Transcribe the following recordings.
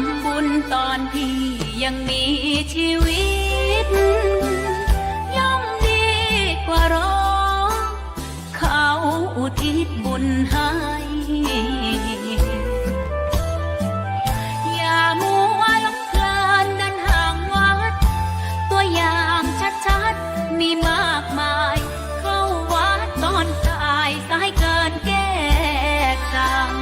ำบุญตอนพี่ยังมีชีวิตย่อมดีกว่ารอเขาอุทิศบุญให้อย่ามัวหลงเพลินเดินห่างวัดตัวอย่างชัดๆมีมากมายเข้าวัดตอนตายสายเกินแก้กรรม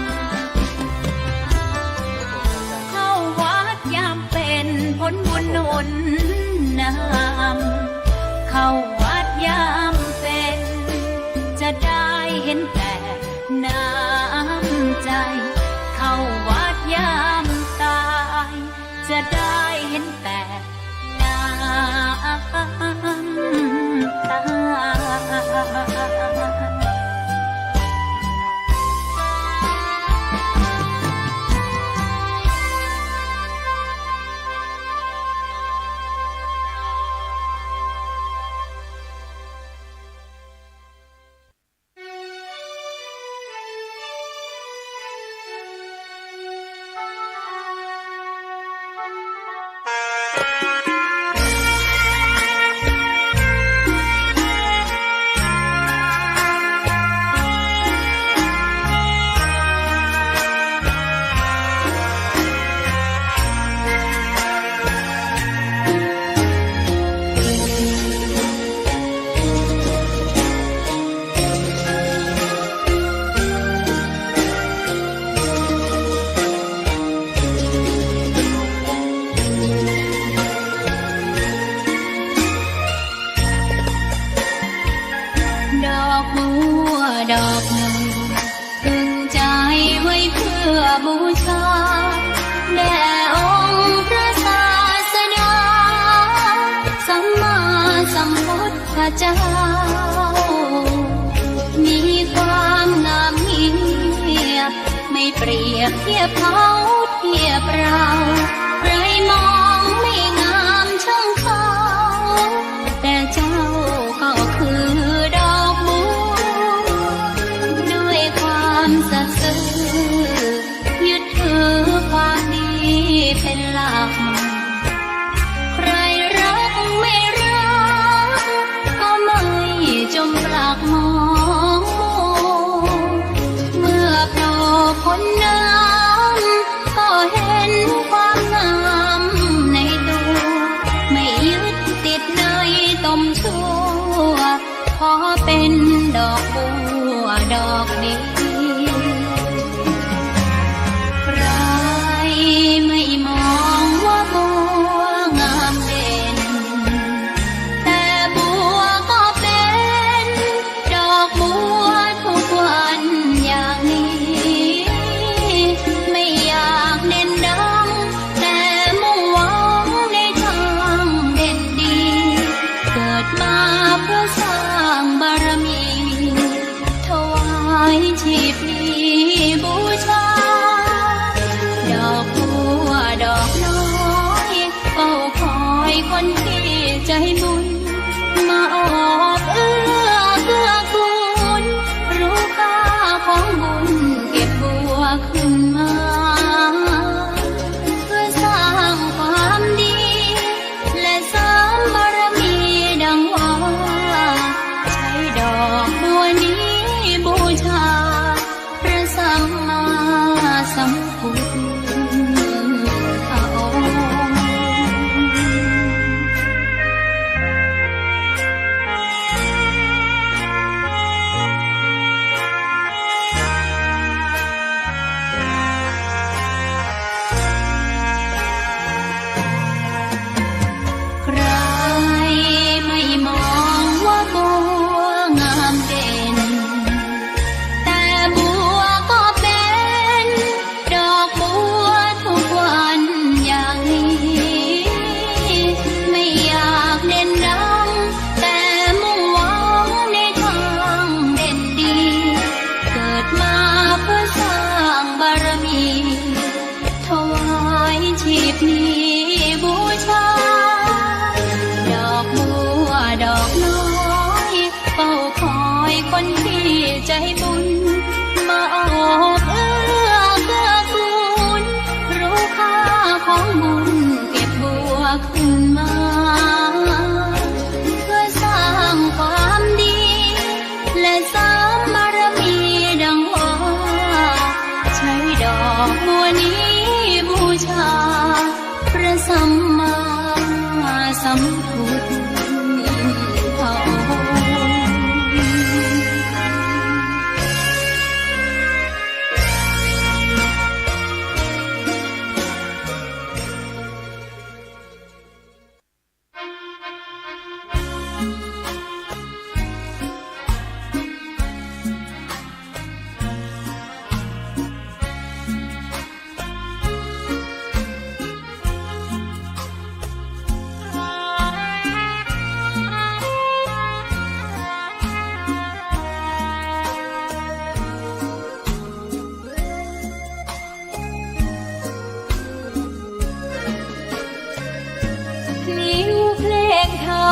เข้าวัดยามเป็นผลบุญหนุนนำเข้าวัดยามเป็นจะได้เห็นแต่น้ำใจเข้าวัดยามตายจะได้เห็นแต่น้ำตาดอกหนึ่งพึงใจไว้เพื่อบูชาแด่องค์พระศาสดาสัมมาสัมพุทธเจ้ามีความงามเงียบไม่เปรียบเทียบเขาเทียบเราใครมองไม่งามช่างเขาแต่เจ้าก็คือดอกบัวสัตย์ซื่อยึดถือความดีเป็นหลักใครรักไม่รักก็ไม่จมปลักมองเมื่อโผล่พ้นน้ำก็เห็นความงามในตัวไม่ยึดติดในตมชั่วขอเป็นดอกบัวดอกเดียวไม่มองว่าบัวงามเด่นแต่บัวก็เป็นดอกบัวทุกวันอย่างนี้ไม่อยากเด่นดังแต่มุ่งหวังในทางเด่นดีเกิดมาเพื่อสร้างบารมีถวายชี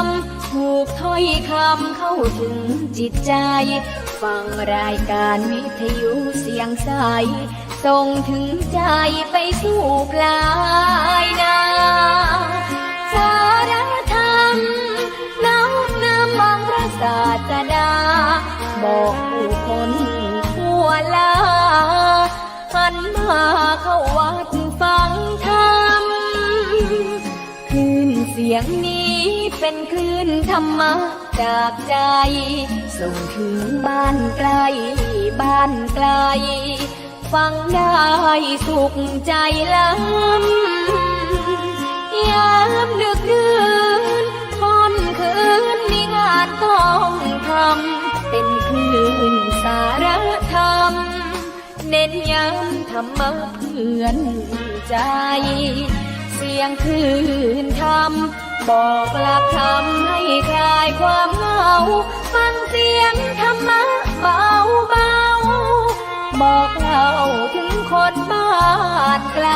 ำถูกถ้อยคำเข้าถึงจิตใจ ฟังรายการวิทยุเสียงใสส่งถึงใจไปสู่ปลายนาสารธรรมน้อมนำมองพระศาสดาบอกผู้คนทั่วลาหันมาเข้าวัดฟังธรรมคลื่นเสียงนี้เป็นคลื่นธรรมะจากใจส่งถึงบ้านไกลบ้านไกลฟังได้สุขใจล้ำยามดึกดื่นค่ำคืนมีงานต้องทำเป็นคลื่นสารธรรมเน้นย้ำธรรมะเพื่อนใจเสียงคลื่นธรรมบอกหลักธรรมให้คลายความเหงาฟังเสียงธรรมะเบาเบาบอกเล่าถึงคนบ้านไกล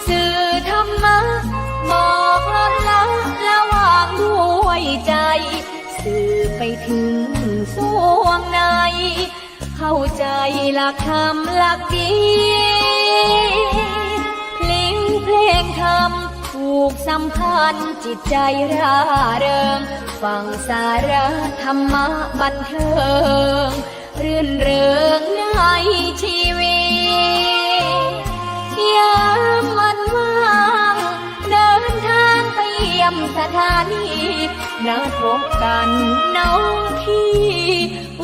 สื่อธรรมะบอกลดละระหว่างด้วยใจสื่อไปถึงสวงในเข้าใจหลักธรรมหลักดีเพลงธรรมผูกสัมพันธ์จิตใจร่าเริงฟังสาระธรรมะบันเทิงรื่นเริงในชีวิตยามวันว่างเดินทางไปเยี่ยมสถานีนัดพบกันน้องพี่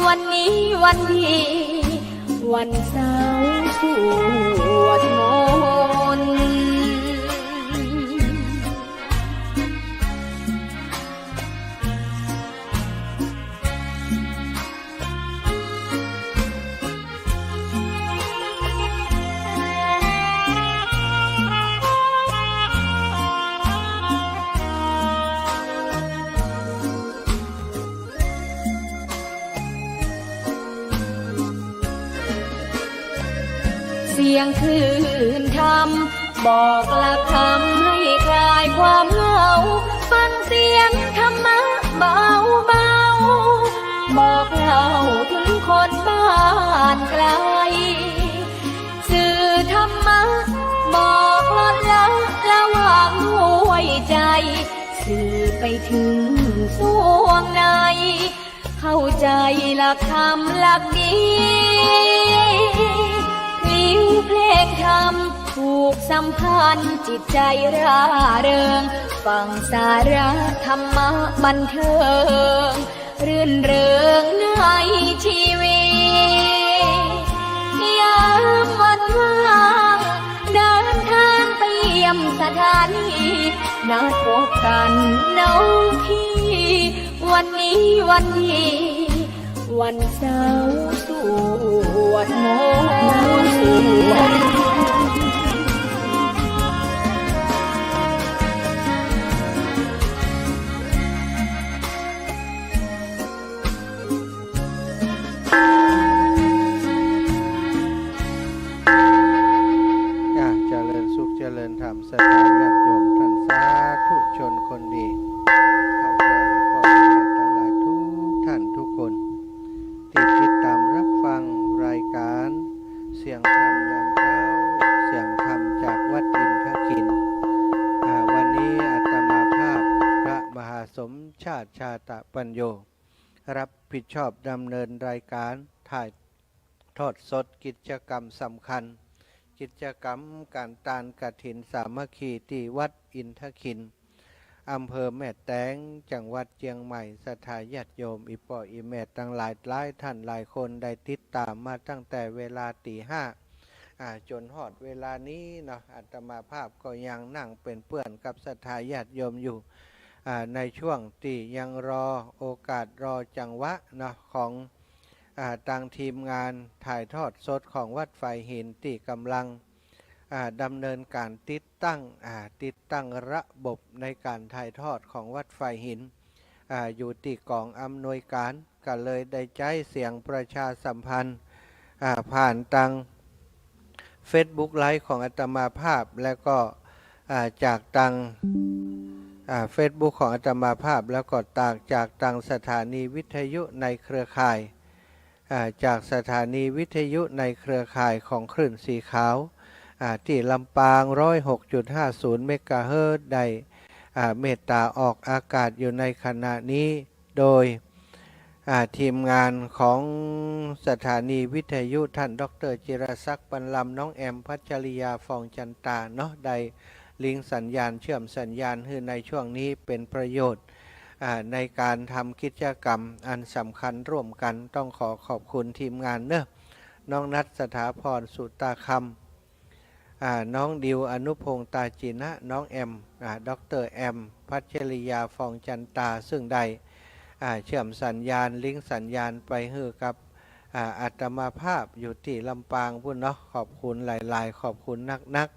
วันนี้วันดีวันเสาร์สวดมนต์เสียงคลื่นธรรมบอกหลักธรรมให้คลายความเหงาฟังเสียงธรรมะเบาเบาบอกเล่าถึงคนบ้านไกลสื่อธรรมะบอกลดละระหว่างด้วยใจสื่อไปถึงสวงในเข้าใจหลักธรรมหลักดีเพลงธรรมผูกสัมพันธ์จิตใจร่าเริงฟังสาระธรรมะบันเทิงรื่นเริงในชีวิตยามวันว่างเดินทางไปเยี่ยมสถานีนัดพบกันน้องพี่วันนี้วันดีวันเสาร์สวดมนต์เจริญสุขเจริญธรรมศรัทธาญาติโยมท่านสาธุชนคนดีเข้าใจพ่อแม่ทั้งหลายทุกท่านทุกคนที่ติดตามรับฟังรายการเสียงธรรมยามเช้าเสียงธรรมจากวัดอินทขินวันนี้อาตมาภาพพระมหาสมชาติชาตปัญโยรับผิดชอบดำเนินรายการถ่ายทอดสดกิจกรรมสำคัญกิจกรรมการตานกฐินสามัคคีที่วัดอินทขินอำเภอแม่แตงจังหวัดเชียงใหม่ศรัทธาญาติโยมอีปออีแม่ตั้งหลายท่านหลายคนได้ติดตามมาตั้งแต่เวลาตี 5จนฮอดเวลานี้เนาะอาตมาภาพก็ยังนั่งเป็นเพื่อนกับศรัทธาญาติโยมอยู่ในช่วงที่ยังรอโอกาสรอจังหวะเนาะของทางทีมงานถ่ายทอดสดของวัดไฟหินที่กำลังดำเนินการติดตั้งระบบในการถ่ายทอดของวัดไฟหินอยู่ที่กองอำนวยการก็เลยได้ใช้เสียงประชาสัมพันธ์ผ่านทาง Facebook ไลฟ์ของอาตมาภาพและก็จากทาง เฟซบุ๊กของอาตมาภาพแล้วก็ต่างจากต่างสถานีวิทยุในเครือข่ายจากสถานีวิทยุในเครือข่ายของคลื่นสีขาวที่ลำปาง 106.50 เมกะเฮิรตซ์ได้เมตตาออกอากาศอยู่ในขณะนี้โดยทีมงานของสถานีวิทยุท่านดร.จิรศักดิ์ บรรลำน้องแอมพัชริยาฟองจันตาเนาะได้ลิงก์สัญญาณเชื่อมสัญญาณให้ในช่วงนี้เป็นประโยชน์ในการทำกิจกรรมอันสำคัญร่วมกันต้องขอขอบคุณทีมงานเนอะน้องนัทสถาพรสุตาคำน้องดิวอนุพงษ์ตาจินะน้องแอมดร.แอมพัชริยาฟองจันตาซึ่งได้เชื่อมสัญญาณลิงก์สัญญาณไปให้กับอาตมาภาพอยู่ที่ลำปางพุ่นเนาะขอบคุณหลายๆขอบคุณนัก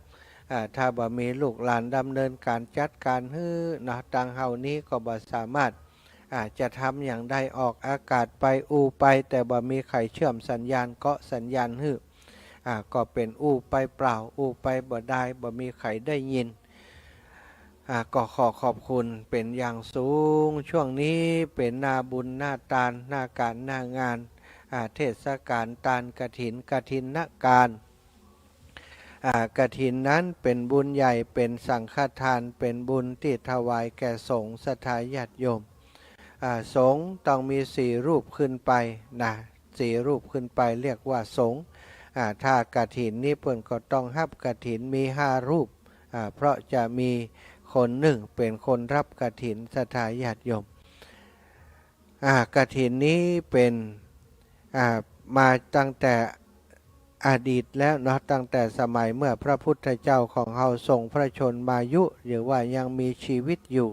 ถ้าบ่มีลูกหลานดำเนินการจัดการฮื้อนะตังเฮานี้ก็บ่สามารถจะทำอย่างใดออกอากาศไปไปแต่บ่มีใครเชื่อมสัญญาณก็สัญญาณฮื้อก็เป็นไปเปล่าไปบ่ได้บ่มีใครได้ยินก็ขอขอบคุณเป็นอย่างสูงช่วงนี้เป็นหน้าบุญหน้าตาลหน้าการหน้างานเทศกาลตาลกฐินกฐินการกฐินนั้นเป็นบุญใหญ่เป็นสังฆทานเป็นบุญที่ถวายแก่สงฆ์ศรัทธาญาติโยมสงฆ์ต้องมี4 รูปขึ้นไปนะ4 รูปขึ้นไปเรียกว่าสงฆ์ถ้ากฐินนี้เพิ่นก็ต้องรับกฐินมี5 รูปเพราะจะมีคนหนึ่งเป็นคนรับกฐินศรัทธาญาติโยมกฐินนี้เป็นมาตั้งแต่อดีตแล้วเนาะตั้งแต่สมัยเมื่อพระพุทธเจ้าของเราทรงพระชนมายุหรือว่ายังมีชีวิตอยู่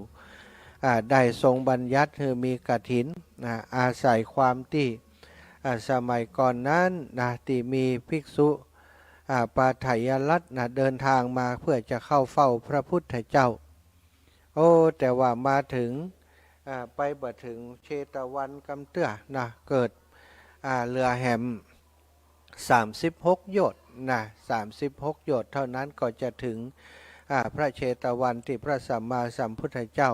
ได้ทรงบัญญัติคือมีกฐินอาศัยความที่สมัยก่อนนั้นที่มีภิกษุปาไถยรัตน์เดินทางมาเพื่อจะเข้าเฝ้าพระพุทธเจ้าแต่ว่ามาถึงไปบ่ถึงเชตวันกำเตื้อเกิดเรือแหม36 โยชน์36 โยชน์เท่านั้นก็จะถึงพระเชตวันที่พระสัมมาสัมพุทธเจ้า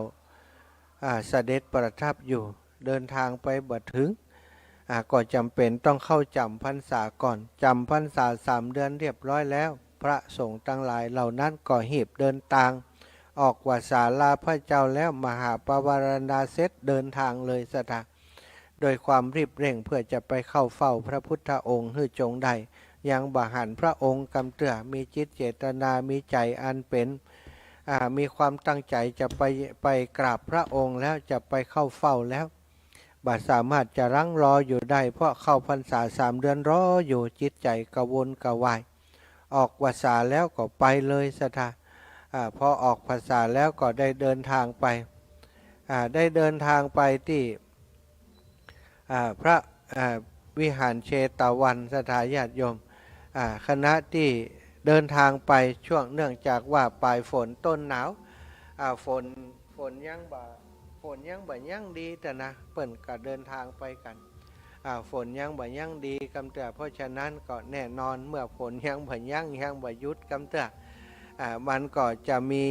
เสด็จประทับอยู่เดินทางไปบ่ถึงก็จำเป็นต้องเข้าจำพรรษาก่อนจำพรรษา3 เดือนเรียบร้อยแล้วพระสงฆ์ทั้งหลายเหล่านั้นก็หีบเดินทางออกว่าศาลาพระเจ้าแล้วมหาปวารณาเสร็จเดินทางเลยสถาโดยความรีบเร่งเพื่อจะไปเข้าเฝ้าพระพุทธองค์ให้จงได้ยังบ่หันพระองค์กำเตื้อมีจิตเจตนามีใจอันเป็นมีความตั้งใจจะไปกราบพระองค์แล้วจะไปเข้าเฝ้าแล้วบ่สามารถจะรั้งรออยู่ได้เพราะเข้าพรรษา3 เดือนรออยู่จิตใจกระวนกระวายออกพรรษาแล้วก็ไปเลยสถาพอออกพรรษาแล้วก็ได้เดินทางไปที่พระวิหารเชตวันสถาญาติโยมคณะที่เดินทางไปช่วงเนื่องจากว่าปลายฝนต้นหนาวฝนยังบ่ดีแต่นะเปิ่นก็เดินทางไปกันฝนยังบ่ดีกำเตื้อเพราะฉะนั้นก็แน่นอนเมื่อฝนยังบ่หยุดกำเตื้อมันก็จะมี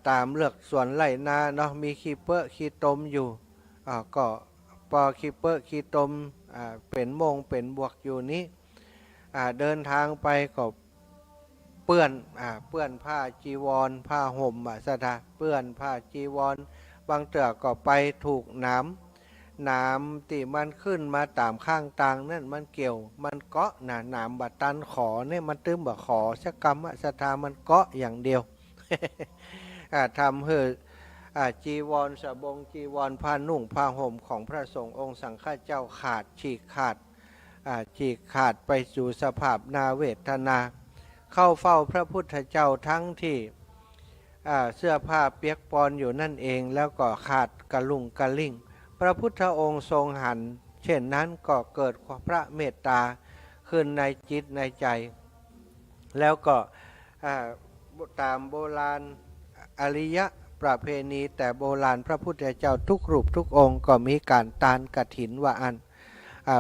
ตามเลือกสวนไร่นาเนาะมีขี้เปอะขี้ตมอยู่ก็พอขี้เปอะขี้ตมเป็นโมงเป็นบวกอยู่นี้เดินทางไปก็เปื้อนผ้าจีวรผ้าห่มสถาเปื้อนผ้าจีวรบางเตือก็ไปถูกน้ำที่มันขึ้นมาตามข้างต่างนั่นมันเกี่ยวมันเกาะน้ำบัดตันขอเนี่ยมันตื้มบ่ขอสักกรรมสถามันเกาะอย่างเดียว ทำให้จีวรสบงจีวรผ้านุ่งผ้าห่มของพระสงฆ์องค์สังฆเจ้าฉีกขาดไปสู่สภาพนาเวทนาเข้าเฝ้าพระพุทธเจ้าทั้งที่เสื้อผ้าเปียกปอนอยู่นั่นเองแล้วก็ขาดกระลุ่งกระลิ่งพระพุทธองค์ทรงหันเช่นนั้นก็เกิดพระเมตตาขึ้นในจิตในใจแล้วก็ตามโบราณอริยประเพณีแต่โบราณพระพุทธเจ้าทุกรูปทุกองค์ก็มีการตานกฐินว่า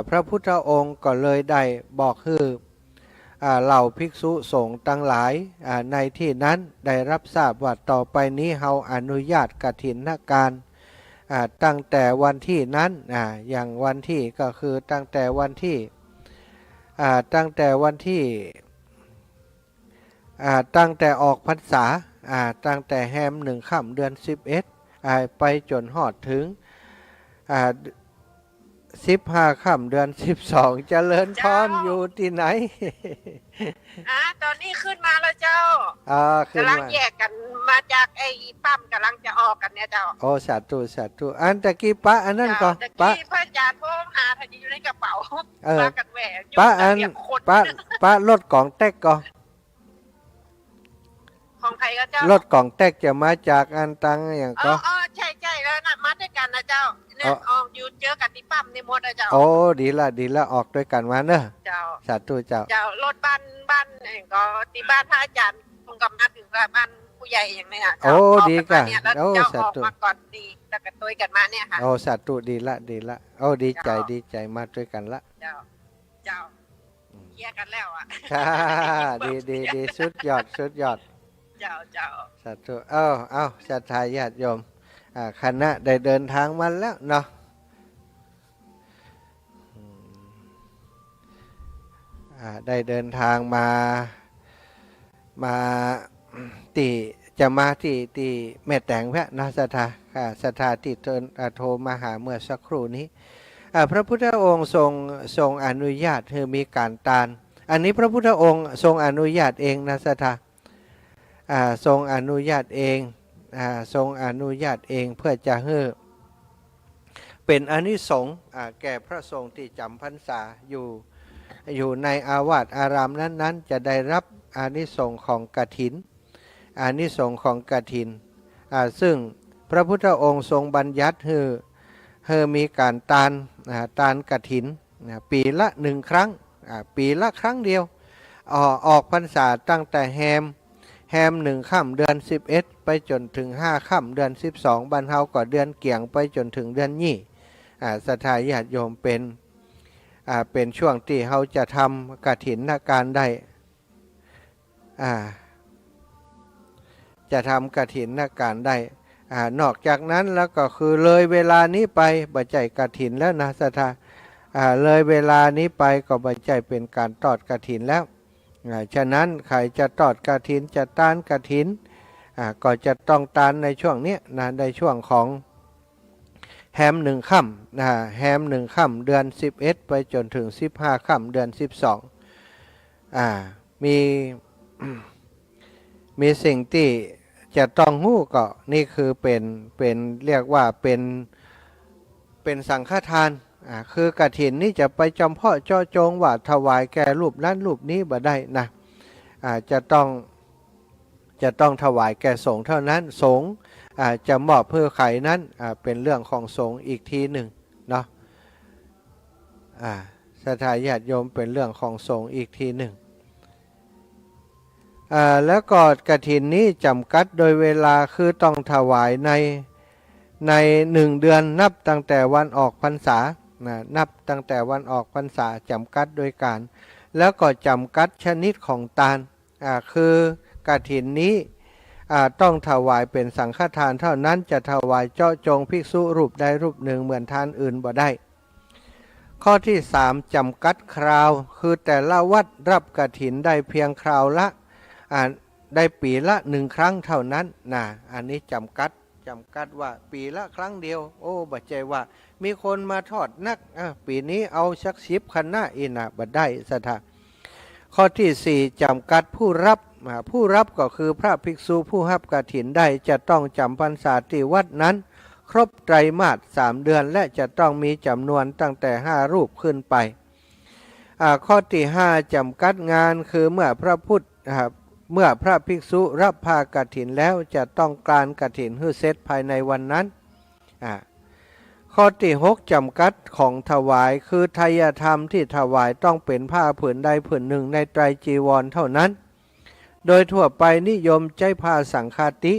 พระพุทธองค์ก็เลยได้บอกคือ เหล่าภิกษุสงฆ์ทั้งหลายในที่นั้นได้รับทราบว่าต่อไปนี้เฮาอนุญาตกฐินการตั้งแต่วันที่นั้นอย่างวันที่ก็คือตั้งแต่วันที่ตั้งแต่ออกพรรษาตั้งแต่แฮม1 ค่ำเดือน11ไปจนหอดถึง15 ค่ำเดือน12เจริญพรอยู่ที่ไหน ตอนนี้ขึ้นมาแล้วเจ้า ขึ้น กำลัง มา แยกกันมาจากไอ้ปั๊มกำลังจะออกกันเนี่ยเจ้า โอ้สาธุสาธุอันตะกี้ปะอันนั้นก็ ตะ ปะ กี้พระอาจารย์โทรหาถ้าอยู่ในกระเป๋า เออ พากันแหวกอยู่ ปะอัน เรียกคน ปะรถกล่องแตกก็ ของใครก็เจ้าร ถกล่องแตกจะมาจากอันตังอย่างก็ ใช่แล้วนะมาด้วยกันนะเจ้าเนี่ยอยู่เจอกันที่ปั๊มในหมดนะเจ้า โอ้ดีละออกด้วยกันมาเนอะ เจ้า สาธุเจ้า เจ้ารถบ้านก็ที่บ้านพระอาจารย์คงกำนัดถึงบ้านผู้ใหญ่อย่างเนี้ย โอ้ดีกะ เนี่ยแล้ว โอ้ เจ้า สา ออก ธุ มาก่อนดีแล้วก็ตุยกันมาเนี่ยค่ะ โอ้สาธุดีละโอ้ดีใจมาด้วยกันละ เจ้าเคลียร์กันแล้วอ่ะ ค่ะดีสุดยอด เจ้า สาธุเอาศรัทธาญาติโยมคณะได้เดินทางมาแล้วเนาะได้เดินทางมาที่จะมาที่แม่แตงแพะนะศรัทธาที่โทรมาหาเมื่อสักครู่นี้พระพุทธองค์ทรงอนุญาตให้มีการตานอันนี้พระพุทธองค์ทรงอนุญาตเองนะศรัทธาทรงอนุญาตเองเพื่อจะให้เป็นอานิสงส์แก่พระสงฆ์ที่จำพรรษาอยู่ในอาวาสอารามนั้นๆจะได้รับอานิสงส์ของกฐินซึ่งพระพุทธองค์ทรงบัญญัติให้มีการตานกฐินปีละ1 ครั้งปีละครั้งเดียวออกพรรษาตั้งแต่แฮม1 ค่ำเดือน11ไปจนถึง5 ค่ำเดือน12บรรเทาก่อเดือนเกี่ยงไปจนถึงเดือนยี่ศรัทธาญาติโยมเป็นช่วงที่เขาจะทำกฐินการได้จะทำกฐินการได้นอกจากนั้นแล้วก็คือเลยเวลานี้ไปบัจจัยกฐินแล้วนะศรัทธาเลยเวลานี้ไปก็บัจจัยเป็นการทอดกฐินแล้วฉะนั้นใครจะทอดกฐินจะตานกฐินก็จะต้องตานในช่วงนี้นะในช่วงของแฮม1 ค่ำแฮม1 ค่ำเดือน11ไปจนถึง15 ค่ำเดือน12มีสิ่งที่จะต้องหู้ก็นี่คือเป็นเรียกว่าเป็นสังฆทานคือกฐินนี่จะไปจำเพาะเจาะจงว่าถวายแก่รูปนั้นรูปนี้บ่ได้นะจะต้องถวายแก่สงฆ์เท่านั้นสงฆ์จะมอบเพื่อใครนั้นเป็นเรื่องของสงฆ์อีกทีหนึ่งเนาะศรัทธาญาติโยมเป็นเรื่องของสงฆ์อีกทีหนึ่งแล้วก็กฐินนี้จำกัดโดยเวลาคือต้องถวายใน1 เดือนนับตั้งแต่วันออกพรรษานับตั้งแต่วันออกพรรษาจำกัดโดยการแล้วก็จำกัดชนิดของทานคือกฐินนี้ต้องถวายเป็นสังฆทานเท่านั้นจะถวายเจาะจงภิกษุรูปใดรูปหนึ่งเหมือนทานอื่นบ่ได้ข้อที่3จำกัดคราวคือแต่ละวัดรับกฐินได้เพียงคราวละได้ปีละ1 ครั้งเท่านั้นอันนี้จำกัดว่าปีละครั้งเดียวโอ้บัจจัยว่ามีคนมาทอดนักปีนี้เอาสัก10 คณะบัดได้ศรัทธาข้อที่4จำกัดผู้รับก็คือพระภิกษุผู้รับกฐินได้จะต้องจำพรรษาที่วัดนั้นครบไตรมาส3 เดือนและจะต้องมีจำนวนตั้งแต่5 รูปขึ้นไปข้อที่5จำกัดงานคือเมื่อพระภิกษุรับผ้ากฐินแล้วจะต้องการกฐินให้เสร็จภายในวันนั้นข้อที่6จำกัดของถวายคือไทยธรรมที่ถวายต้องเป็นผ้าผืนใดผืนหนึ่งในไตรจีวรเท่านั้นโดยทั่วไปนิยมใช้ผ้าสังฆาติ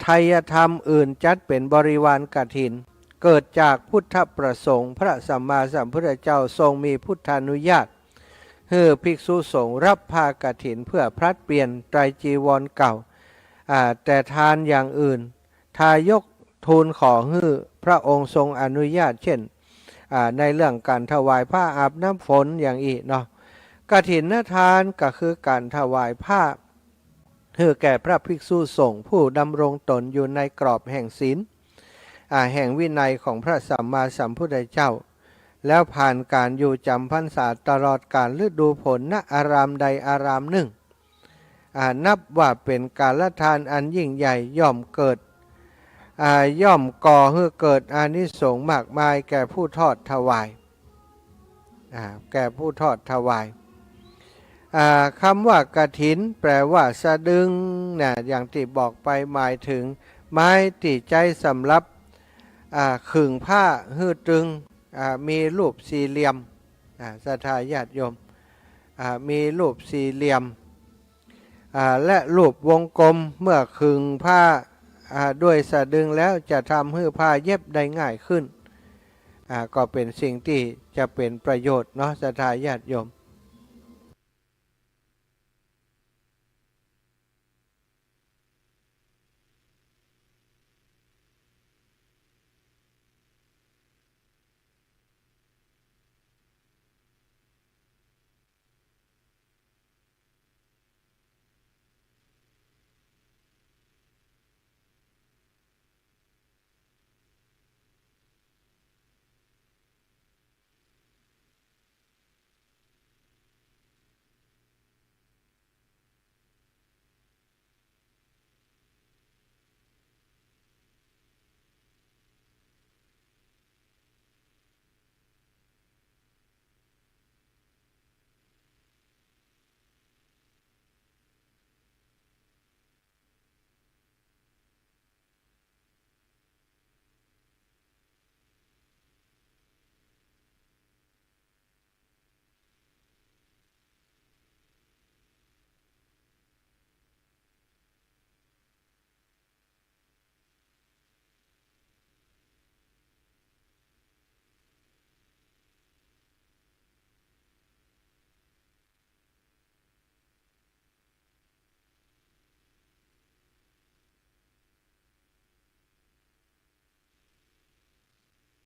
ไทยธรรมอื่นจัดเป็นบริวารกฐินเกิดจากพุทธประสงค์พระสัมมาสัมพุทธเจ้าทรงมีพุทธานุญาต ให้ภิกษุสงฆ์รับผ้ากฐินเพื่อพลัดเปลี่ยนไตรจีวรเก่าแต่ทานอย่างอื่นทายกทูลขอให้พระองค์ทรงอนุญาตเช่นในเรื่องการถวายผ้าอาบน้ำฝนอย่างอีกเนาะกฐินทานก็คือการถวายผ้าให้แก่พระภิกษุสงฆ์ผู้ดำรงตนอยู่ในกรอบแห่งศีลแห่งวินัยของพระสัมมาสัมพุทธเจ้าแล้วผ่านการอยู่จำพรรษาตลอดกาลฤดูฝนณอารามใดอารามหนึ่งนับว่าเป็นการละทานอันยิ่งใหญ่ย่อมก่อให้เกิดอานิสงส์มากมายแก่ผู้ทอดถวายคำว่ากฐินแปลว่าสะดึงนะอย่างที่บอกไปหมายถึงไม้ที่ใจสำหรับขึงผ้าฮื้อตึงมีรูปสี่เหลี่ยมศรัทธาญาติโยมมีรูปสี่เหลี่ยมและรูปวงกลมเมื่อขึงผ้าด้วยสะดึงแล้วจะทำให้ผ้าเย็บได้ง่ายขึ้นก็เป็นสิ่งที่จะเป็นประโยชน์เนาะศรัทธาญาติโยม